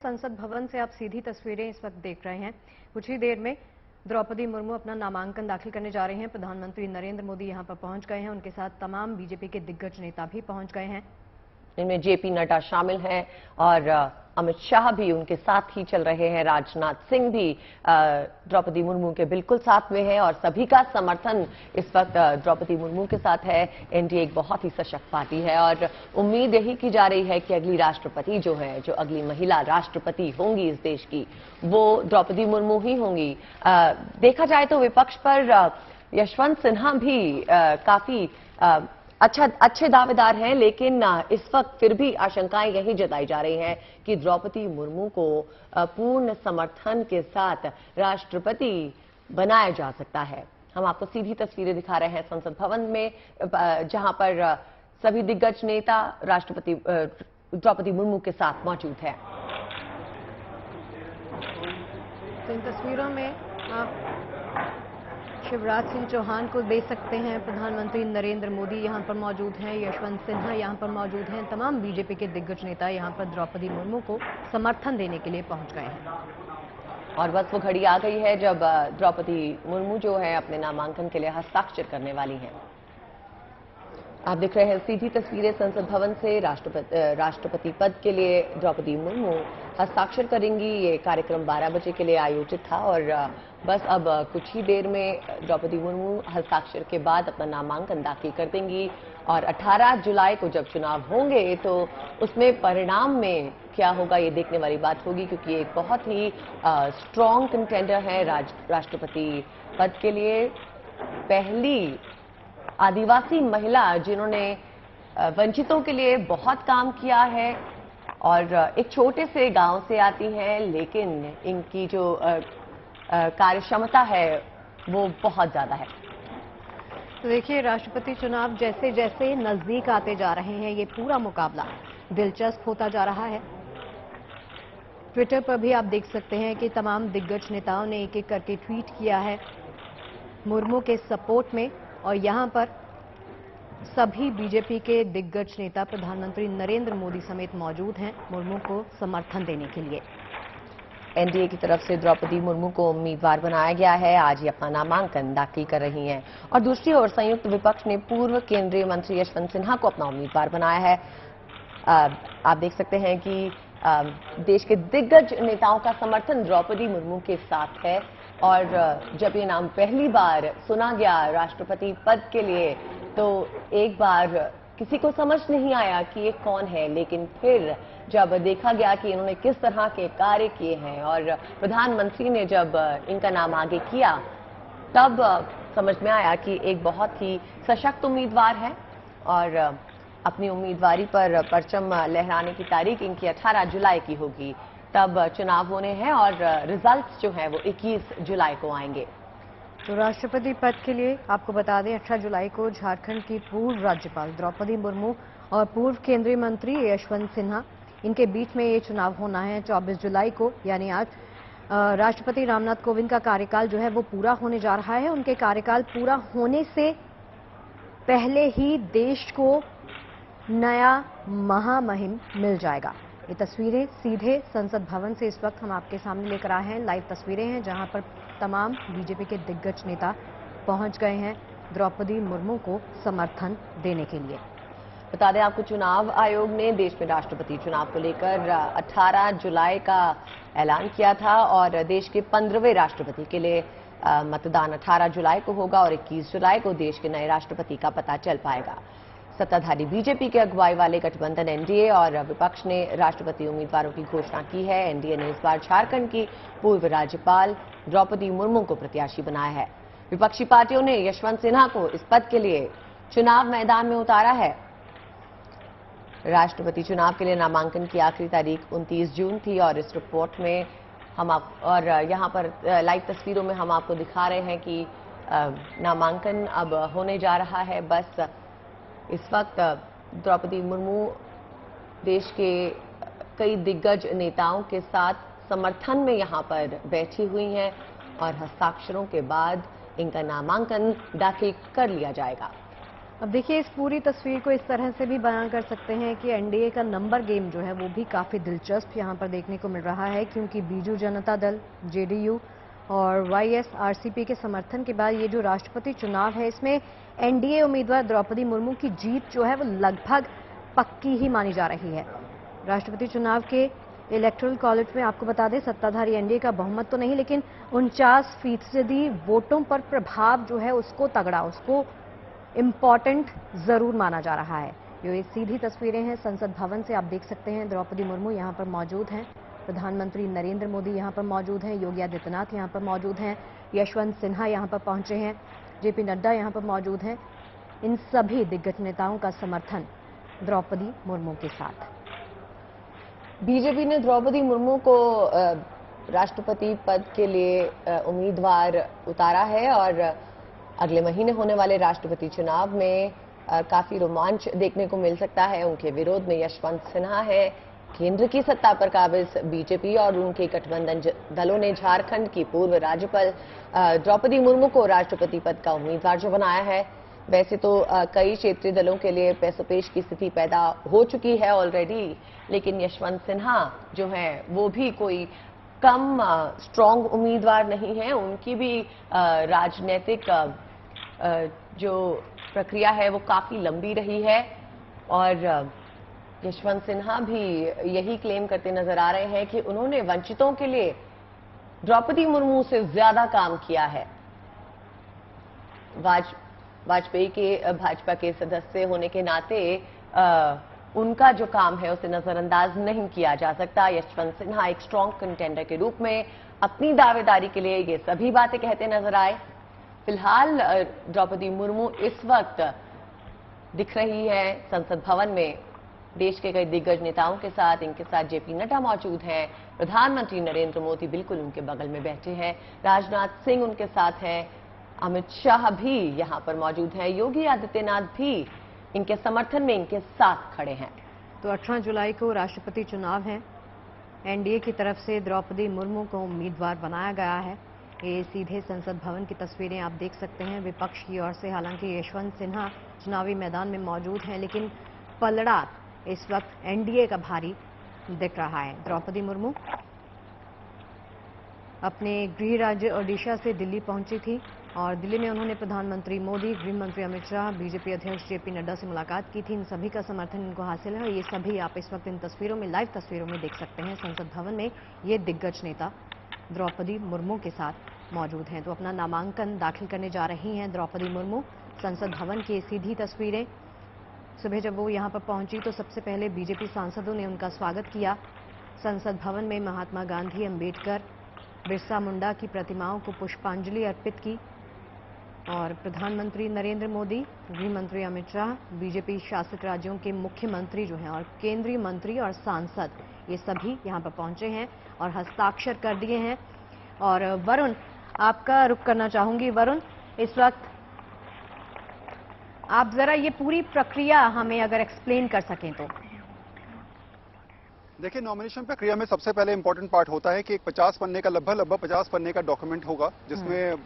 संसद भवन से आप सीधी तस्वीरें इस वक्त देख रहे हैं। कुछ ही देर में द्रौपदी मुर्मू अपना नामांकन दाखिल करने जा रहे हैं। प्रधानमंत्री नरेंद्र मोदी यहां पर पहुंच गए हैं। उनके साथ तमाम बीजेपी के दिग्गज नेता भी पहुंच गए हैं। इनमें जेपी नड्डा शामिल हैं और अमित शाह भी उनके साथ ही चल रहे हैं। राजनाथ सिंह भी द्रौपदी मुर्मू के बिल्कुल साथ में है और सभी का समर्थन इस वक्त द्रौपदी मुर्मू के साथ है। एनडीए एक बहुत ही सशक्त पार्टी है और उम्मीद यही की जा रही है कि अगली राष्ट्रपति जो अगली महिला राष्ट्रपति होंगी इस देश की, वो द्रौपदी मुर्मू ही होंगी। देखा जाए तो विपक्ष पर यशवंत सिन्हा भी काफी अच्छे दावेदार हैं, लेकिन इस वक्त फिर भी आशंकाएं यही जताई जा रही हैं कि द्रौपदी मुर्मू को पूर्ण समर्थन के साथ राष्ट्रपति बनाया जा सकता है। हम आपको सीधी तस्वीरें दिखा रहे हैं संसद भवन में, जहां पर सभी दिग्गज नेता राष्ट्रपति द्रौपदी मुर्मू के साथ मौजूद हैं। तो इन तस्वीरों में आप शिवराज सिंह चौहान को देख सकते हैं। प्रधानमंत्री नरेंद्र मोदी यहां पर मौजूद हैं। यशवंत सिन्हा यहां पर मौजूद हैं। तमाम बीजेपी के दिग्गज नेता यहां पर द्रौपदी मुर्मू को समर्थन देने के लिए पहुंच गए हैं। और बस वो घड़ी आ गई है जब द्रौपदी मुर्मू जो है अपने नामांकन के लिए हस्ताक्षर करने वाली हैं। आप देख रहे हैं सीधी तस्वीरें संसद भवन से। राष्ट्रपति पद के लिए द्रौपदी मुर्मू हस्ताक्षर करेंगी। ये कार्यक्रम 12 बजे के लिए आयोजित था और बस अब कुछ ही देर में द्रौपदी मुर्मू हस्ताक्षर के बाद अपना नामांकन दाखिल कर देंगी और 18 जुलाई को जब चुनाव होंगे तो उसमें परिणाम में क्या होगा ये देखने वाली बात होगी, क्योंकि एक बहुत ही स्ट्रॉन्ग कंटेंडर है राष्ट्रपति पद के लिए। पहली आदिवासी महिला जिन्होंने वंचितों के लिए बहुत काम किया है और एक छोटे से गांव से आती हैं, लेकिन इनकी जो कार्य क्षमता है वो बहुत ज्यादा है। तो देखिए, राष्ट्रपति चुनाव जैसे जैसे नजदीक आते जा रहे हैं, ये पूरा मुकाबला दिलचस्प होता जा रहा है। ट्विटर पर भी आप देख सकते हैं कि तमाम दिग्गज नेताओं ने एक एक करके ट्वीट किया है मुर्मू के सपोर्ट में, और यहां पर सभी बीजेपी के दिग्गज नेता प्रधानमंत्री नरेंद्र मोदी समेत मौजूद हैं मुर्मू को समर्थन देने के लिए। एनडीए की तरफ से द्रौपदी मुर्मू को उम्मीदवार बनाया गया है। आज ये अपना नामांकन दाखिल कर रही हैं और दूसरी ओर संयुक्त विपक्ष ने पूर्व केंद्रीय मंत्री यशवंत सिन्हा को अपना उम्मीदवार बनाया है। आप देख सकते हैं कि देश के दिग्गज नेताओं का समर्थन द्रौपदी मुर्मू के साथ है और जब ये नाम पहली बार सुना गया राष्ट्रपति पद के लिए तो एक बार किसी को समझ नहीं आया कि ये कौन है, लेकिन फिर जब देखा गया कि इन्होंने किस तरह के कार्य किए हैं और प्रधानमंत्री ने जब इनका नाम आगे किया तब समझ में आया कि एक बहुत ही सशक्त उम्मीदवार है और अपनी उम्मीदवारी पर परचम लहराने की तारीख इनकी 18 जुलाई की होगी। तब चुनाव होने हैं और रिजल्ट्स जो हैं वो 21 जुलाई को आएंगे। तो राष्ट्रपति पद के लिए आपको बता दें 18 जुलाई को झारखंड की पूर्व राज्यपाल द्रौपदी मुर्मू और पूर्व केंद्रीय मंत्री यशवंत सिन्हा, इनके बीच में ये चुनाव होना है 24 जुलाई को, यानी आज। राष्ट्रपति रामनाथ कोविंद का कार्यकाल जो है वो पूरा होने जा रहा है। उनके कार्यकाल पूरा होने से पहले ही देश को नया महामहिम मिल जाएगा। ये तस्वीरें सीधे संसद भवन से इस वक्त हम आपके सामने लेकर आए हैं। लाइव तस्वीरें हैं जहां पर तमाम बीजेपी के दिग्गज नेता पहुंच गए हैं द्रौपदी मुर्मू को समर्थन देने के लिए। बता दें आपको, चुनाव आयोग ने देश में राष्ट्रपति चुनाव को लेकर 18 जुलाई का ऐलान किया था और देश के 15वें राष्ट्रपति के लिए मतदान 18 जुलाई को होगा और 21 जुलाई को देश के नए राष्ट्रपति का पता चल पाएगा। सत्ताधारी बीजेपी के अगुवाई वाले गठबंधन एनडीए और विपक्ष ने राष्ट्रपति उम्मीदवारों की घोषणा की है। एनडीए ने इस बार झारखंड की पूर्व राज्यपाल द्रौपदी मुर्मू को प्रत्याशी बनाया है। विपक्षी पार्टियों ने यशवंत सिन्हा को इस पद के लिए चुनाव मैदान में उतारा है। राष्ट्रपति चुनाव के लिए नामांकन की आखिरी तारीख 29 जून थी और इस रिपोर्ट में और यहां पर लाइव तस्वीरों में हम आपको दिखा रहे हैं कि नामांकन अब होने जा रहा है। बस इस वक्त द्रौपदी मुर्मू देश के कई दिग्गज नेताओं के साथ समर्थन में यहां पर बैठी हुई हैं और हस्ताक्षरों के बाद इनका नामांकन दाखिल कर लिया जाएगा। अब देखिए, इस पूरी तस्वीर को इस तरह से भी बयान कर सकते हैं कि एनडीए का नंबर गेम जो है वो भी काफी दिलचस्प यहां पर देखने को मिल रहा है, क्योंकि बीजू जनता दल, जेडीयू और वाईएसआरसीपी के समर्थन के बाद ये जो राष्ट्रपति चुनाव है, इसमें एनडीए उम्मीदवार द्रौपदी मुर्मू की जीत जो है वो लगभग पक्की ही मानी जा रही है। राष्ट्रपति चुनाव के इलेक्टोरल कॉलेज में आपको बता दें, सत्ताधारी एनडीए का बहुमत तो नहीं, लेकिन 49% वोटों पर प्रभाव जो है उसको तगड़ा, उसको इम्पॉर्टेंट जरूर माना जा रहा है। ये सीधी तस्वीरें हैं संसद भवन से, आप देख सकते हैं द्रौपदी मुर्मू यहां पर मौजूद हैं, प्रधानमंत्री नरेंद्र मोदी यहां पर मौजूद हैं, योगी आदित्यनाथ यहां पर मौजूद हैं, यशवंत सिन्हा यहां पर पहुंचे हैं, जेपी नड्डा यहां पर मौजूद हैं। इन सभी दिग्गज नेताओं का समर्थन द्रौपदी मुर्मू के साथ। बीजेपी ने द्रौपदी मुर्मू को राष्ट्रपति पद के लिए उम्मीदवार उतारा है और अगले महीने होने वाले राष्ट्रपति चुनाव में काफी रोमांच देखने को मिल सकता है। उनके विरोध में यशवंत सिन्हा है। केंद्र की सत्ता पर काबिज बीजेपी और उनके गठबंधन दलों ने झारखंड की पूर्व राज्यपाल द्रौपदी मुर्मू को राष्ट्रपति पद का उम्मीदवार जो बनाया है। वैसे तो कई क्षेत्रीय दलों के लिए पैसोपेश की स्थिति पैदा हो चुकी है ऑलरेडी, लेकिन यशवंत सिन्हा जो है वो भी कोई कम स्ट्रांग उम्मीदवार नहीं है। उनकी भी राजनीतिक जो प्रक्रिया है वो काफी लंबी रही है और यशवंत सिन्हा भी यही क्लेम करते नजर आ रहे हैं कि उन्होंने वंचितों के लिए द्रौपदी मुर्मू से ज्यादा काम किया है। वाजपेयी के भाजपा के सदस्य होने के नाते उनका जो काम है उसे नजरअंदाज नहीं किया जा सकता। यशवंत सिन्हा एक स्ट्रांग कंटेंडर के रूप में अपनी दावेदारी के लिए ये सभी बातें कहते नजर आए। फिलहाल द्रौपदी मुर्मू इस वक्त दिख रही है संसद भवन में देश के कई दिग्गज नेताओं के साथ। इनके साथ जेपी नड्डा मौजूद हैं, प्रधानमंत्री नरेंद्र मोदी बिल्कुल उनके बगल में बैठे हैं, राजनाथ सिंह उनके साथ हैं, अमित शाह भी यहां पर मौजूद हैं, योगी आदित्यनाथ भी इनके समर्थन में इनके साथ खड़े हैं। तो 18 जुलाई को राष्ट्रपति चुनाव है। एनडीए की तरफ से द्रौपदी मुर्मू को उम्मीदवार बनाया गया है। ये सीधे संसद भवन की तस्वीरें आप देख सकते हैं। विपक्ष की ओर से हालांकि यशवंत सिन्हा चुनावी मैदान में मौजूद हैं, लेकिन पलड़ा इस वक्त एनडीए का भारी दिख रहा है। द्रौपदी मुर्मू अपने गृह राज्य ओडिशा से दिल्ली पहुंची थी और दिल्ली में उन्होंने प्रधानमंत्री मोदी, गृह मंत्री अमित शाह, बीजेपी अध्यक्ष जेपी नड्डा से मुलाकात की थी। इन सभी का समर्थन इनको हासिल है और ये सभी आप इस वक्त इन तस्वीरों में, लाइव तस्वीरों में देख सकते हैं। संसद भवन में ये दिग्गज नेता द्रौपदी मुर्मू के साथ मौजूद हैं। तो अपना नामांकन दाखिल करने जा रही हैं द्रौपदी मुर्मू। संसद भवन की सीधी तस्वीरें। सुबह जब वो यहाँ पर पहुंची तो सबसे पहले बीजेपी सांसदों ने उनका स्वागत किया। संसद भवन में महात्मा गांधी, अंबेडकर, बिरसा मुंडा की प्रतिमाओं को पुष्पांजलि अर्पित की और प्रधानमंत्री नरेंद्र मोदी, गृह मंत्री अमित शाह, बीजेपी शासित राज्यों के मुख्यमंत्री जो हैं और केंद्रीय मंत्री और सांसद, ये सभी यहाँ पर पहुंचे हैं और हस्ताक्षर कर दिए हैं। और वरुण, आपका रुख करना चाहूंगी। वरुण, इस वक्त आप जरा ये पूरी प्रक्रिया हमें अगर एक्सप्लेन कर सकें तो। देखिए, नॉमिनेशन प्रक्रिया में सबसे पहले इंपॉर्टेंट पार्ट होता है कि एक 50 पन्ने का, लगभग 50 पन्ने का डॉक्यूमेंट होगा जिसमें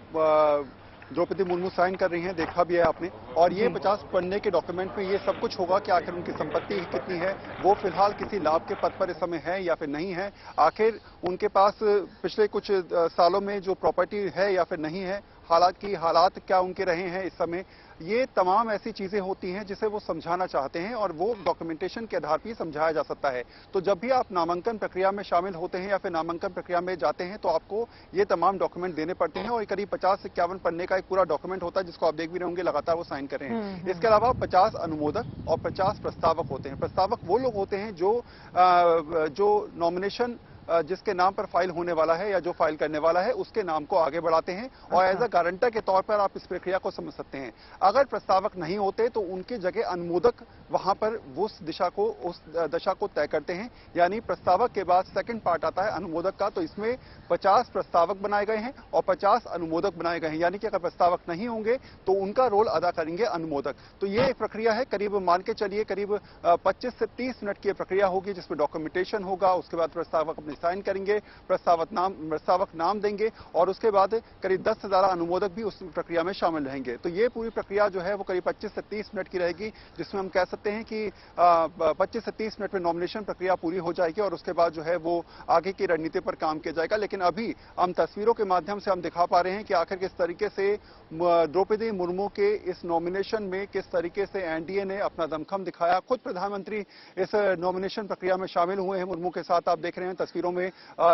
द्रौपदी मुर्मू साइन कर रही हैं, देखा भी है आपने। और ये 50 पन्ने के डॉक्यूमेंट में ये सब कुछ होगा कि आखिर उनकी संपत्ति कितनी है, वो फिलहाल किसी लाभ के पद पर इस समय है या फिर नहीं है, आखिर उनके पास पिछले कुछ सालों में जो प्रॉपर्टी है या फिर नहीं है, हालात क्या उनके रहे हैं इस समय, ये तमाम ऐसी चीजें होती हैं जिसे वो समझाना चाहते हैं और वो डॉक्यूमेंटेशन के आधार पर ही समझाया जा सकता है। तो जब भी आप नामांकन प्रक्रिया में शामिल होते हैं या फिर नामांकन प्रक्रिया में जाते हैं तो आपको ये तमाम डॉक्यूमेंट देने पड़ते हैं और करीब 50 से 51 पन्ने का एक पूरा डॉक्यूमेंट होता है जिसको आप देख भी रहे होंगे, लगातार वो साइन कर रहे हैं। इसके अलावा 50 अनुमोदक और 50 प्रस्तावक होते हैं। प्रस्तावक वो लोग होते हैं जो नॉमिनेशन जिसके नाम पर फाइल होने वाला है या जो फाइल करने वाला है उसके नाम को आगे बढ़ाते हैं और एज अ गारंटर के तौर पर आप इस प्रक्रिया को समझ सकते हैं। अगर प्रस्तावक नहीं होते तो उनकी जगह अनुमोदक वहां पर उस दशा को तय करते हैं। यानी प्रस्तावक के बाद सेकंड पार्ट आता है अनुमोदक का। तो इसमें 50 प्रस्तावक बनाए गए हैं और 50 अनुमोदक बनाए गए हैं। यानी कि अगर प्रस्तावक नहीं होंगे तो उनका रोल अदा करेंगे अनुमोदक। तो ये एक प्रक्रिया है, करीब मान के चलिए करीब 25 से 30 मिनट की प्रक्रिया होगी जिसमें डॉक्यूमेंटेशन होगा, उसके बाद प्रस्तावक अपने प्रधानमंत्री साइन करेंगे, प्रस्तावक नाम देंगे और उसके बाद करीब 10 से ज्यादा अनुमोदक भी उस प्रक्रिया में शामिल रहेंगे। तो ये पूरी प्रक्रिया जो है वो करीब 25 से 30 मिनट की रहेगी, जिसमें हम कह सकते हैं कि 25 से 30 मिनट में नॉमिनेशन प्रक्रिया पूरी हो जाएगी और उसके बाद जो है वो आगे की रणनीति पर काम किया जाएगा। लेकिन अभी हम तस्वीरों के माध्यम से हम दिखा पा रहे हैं कि आखिर किस तरीके से द्रौपदी मुर्मू के इस नॉमिनेशन में किस तरीके से एनडीए ने अपना दमखम दिखाया। खुद प्रधानमंत्री इस नॉमिनेशन प्रक्रिया में शामिल हुए हैं मुर्मू के साथ। आप देख रहे हैं तस्वीरों में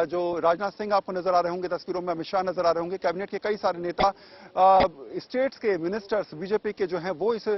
जो राजनाथ सिंह आपको नजर आ रहे होंगे, तस्वीरों में अमित शाह नजर आ रहे होंगे, कैबिनेट के कई सारे नेता, स्टेट्स के मिनिस्टर्स बीजेपी के जो हैं वो इस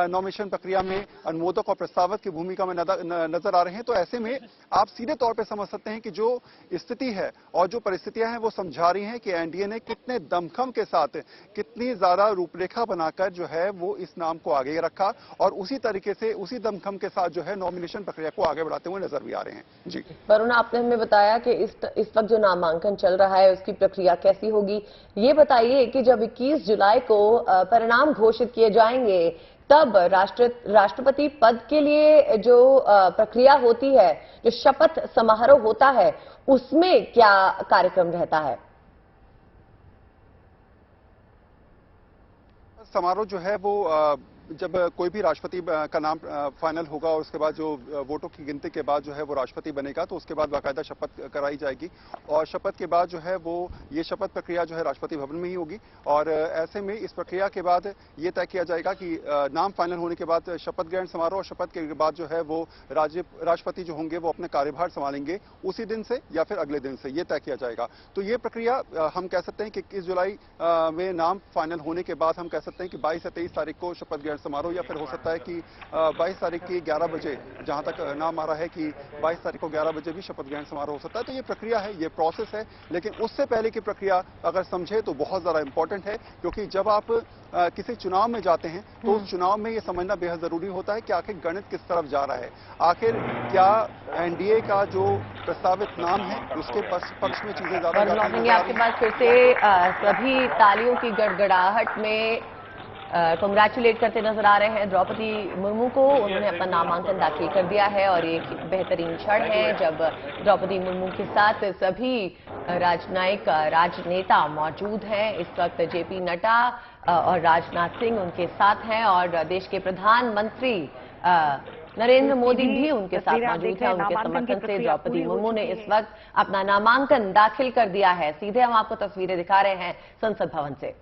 नॉमिनेशन प्रक्रिया में अनुमोदक और प्रस्तावक की भूमिका में नजर आ रहे हैं। तो ऐसे में आप सीधे तौर पर समझ सकते हैं कि जो स्थिति है और जो परिस्थितियां हैं वो समझा रही हैं कि एनडीए ने कितने दमखम के साथ, कितनी ज्यादा रूपरेखा बनाकर जो है वो इस नाम को आगे रखा और उसी तरीके से उसी दमखम के साथ जो है नॉमिनेशन प्रक्रिया को आगे बढ़ाते हुए नजर भी आ रहे हैं। जी वरुण, आपने हमें बताया कि इस वक्त जो नामांकन चल रहा है उसकी प्रक्रिया कैसी होगी। ये बताइए कि जब 21 जुलाई को परिणाम घोषित किए जाएंगे तब राष्ट्रपति पद के लिए जो प्रक्रिया होती है, जो शपथ समारोह होता है, उसमें क्या कार्यक्रम रहता है? समारोह जो है वो जब कोई भी राष्ट्रपति का नाम फाइनल होगा और उसके बाद जो वोटों की गिनती के बाद जो है वो राष्ट्रपति बनेगा, तो उसके बाद बाकायदा शपथ कराई जाएगी और शपथ के बाद जो है वो ये शपथ प्रक्रिया जो है राष्ट्रपति भवन में ही होगी। और ऐसे में इस प्रक्रिया के बाद ये तय किया जाएगा कि नाम फाइनल होने के बाद शपथ ग्रहण समारोह और शपथ के बाद जो है वो राष्ट्रपति जो होंगे वो अपने कार्यभार संभालेंगे उसी दिन से या फिर अगले दिन से, ये तय किया जाएगा। तो ये प्रक्रिया हम कह सकते हैं कि 21 जुलाई में नाम फाइनल होने के बाद हम कह सकते हैं कि 22 से 23 तारीख को शपथ ग्रहण समारोह, या फिर हो सकता है कि 22 तारीख की 11 बजे, जहां तक नाम आ रहा है कि 22 तारीख को 11 बजे भी शपथ ग्रहण समारोह हो सकता है। तो ये प्रक्रिया है, ये प्रोसेस है, लेकिन उससे पहले की प्रक्रिया अगर समझे तो बहुत ज्यादा इंपॉर्टेंट है, क्योंकि जब आप किसी चुनाव में जाते हैं तो उस चुनाव में ये समझना बेहद जरूरी होता है कि आखिर गणित किस तरफ जा रहा है। आखिर क्या एनडीए का जो प्रस्तावित नाम है उसके पक्ष में चीजें ज्यादा लौटेंगे आपके पास फिर से सभी तालियों की गड़गड़ाहट में कांग्रेचुलेट करते नजर आ रहे हैं द्रौपदी मुर्मू को। उन्होंने अपना नामांकन दाखिल कर दिया है और ये बेहतरीन क्षण है जब द्रौपदी मुर्मू के साथ सभी राजनयिक राजनेता मौजूद हैं। इस वक्त जेपी नड्डा और राजनाथ सिंह उनके साथ हैं और देश के प्रधानमंत्री नरेंद्र मोदी भी उनके साथ मौजूद हैं। उनके समर्थन से द्रौपदी मुर्मू ने इस वक्त अपना नामांकन दाखिल कर दिया है। सीधे हम आपको तस्वीरें दिखा रहे हैं संसद भवन से।